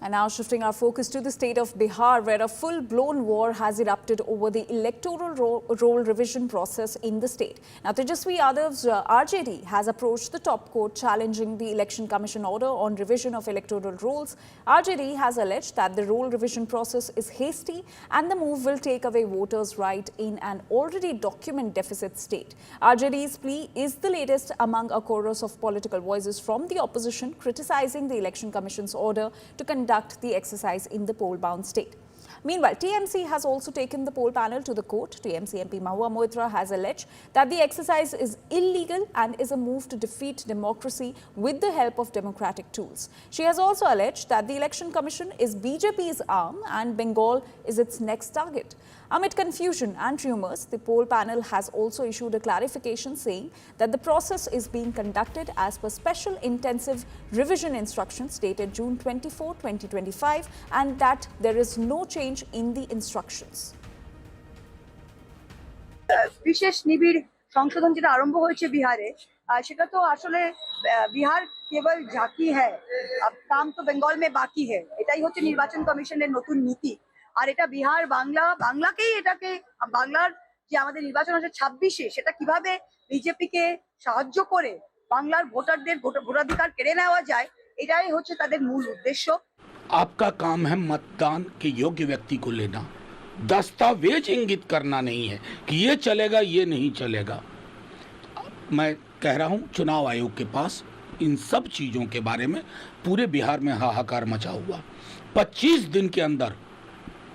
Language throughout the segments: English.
And now shifting our focus to the state of Bihar, where a full-blown war has erupted over the electoral roll revision process in the state. Now, Tejasvi Yadav's RJD has approached the top court challenging the Election Commission order on revision of electoral rolls. RJD has alleged that the roll revision process is hasty and the move will take away voters' right in an already document deficit state. RJD's plea is the latest among a chorus of political voices from the opposition criticizing the Election Commission's order to conduct the exercise in the poll-bound state. Meanwhile, TMC has also taken the poll panel to the court. TMC MP Mahua Moitra has alleged that the exercise is illegal and is a move to defeat democracy with the help of democratic tools. She has also alleged that the Election Commission is BJP's arm and Bengal is its next target. Amid confusion and rumours, the poll panel has also issued a clarification saying that the process is being conducted as per special intensive revision instructions dated June 24, 2025 and that there is no change in the instructions. বিশেষ নিবিড় সংশোধন যেটা আরম্ভ হয়েছে বিহারে সেটা তো আসলে বিহার কেবল ঝাঁকি है अब काम तो बंगाल में बाकी है এটাই হচ্ছে নির্বাচন কমিশনের নতুন নীতি আর এটা বিহার বাংলাকেই এটাকে বাংলার যে আমাদের নির্বাচন আছে 26-এ সেটা কিভাবে বিজেপিকে সাহায্য করে বাংলার ভোটারদের ভোটাধিকার কেড়ে নেওয়া যায় এটাই হচ্ছে তাদের মূল উদ্দেশ্য। आपका काम है मतदान के योग्य व्यक्ति को लेना, दस्तावेज इंगित करना नहीं है कि ये चलेगा ये नहीं चलेगा। मैं कह रहा हूँ चुनाव आयोग के पास इन सब चीज़ों के बारे में पूरे बिहार में हाहाकार मचा हुआ। 25 दिन के अंदर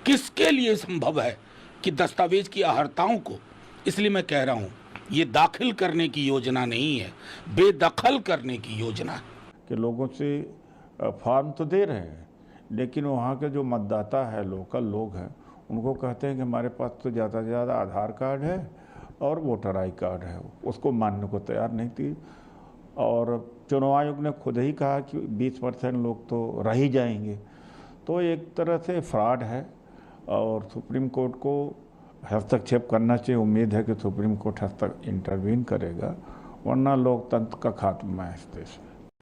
किसके लिए संभव है कि दस्तावेज की अहर्ताओं को, इसलिए मैं कह रहा हूँ ये दाखिल करने की योजना नहीं है, बेदखल करने की योजना है। कि लोगों से फॉर्म तो दे रहे हैं लेकिन वहाँ के जो मतदाता है, लोकल लोग हैं, उनको कहते हैं कि हमारे पास तो ज़्यादा से ज़्यादा आधार कार्ड है और वोटर आई कार्ड है, उसको मानने को तैयार नहीं थी। और चुनाव आयोग ने खुद ही कहा कि 20% लोग तो रह ही जाएंगे, तो एक तरह से फ्रॉड है और सुप्रीम कोर्ट को हस्तक्षेप करना चाहिए। उम्मीद है कि सुप्रीम कोर्ट इंटरवीन करेगा, वरना लोकतंत्र का खात्मा है इस देश में।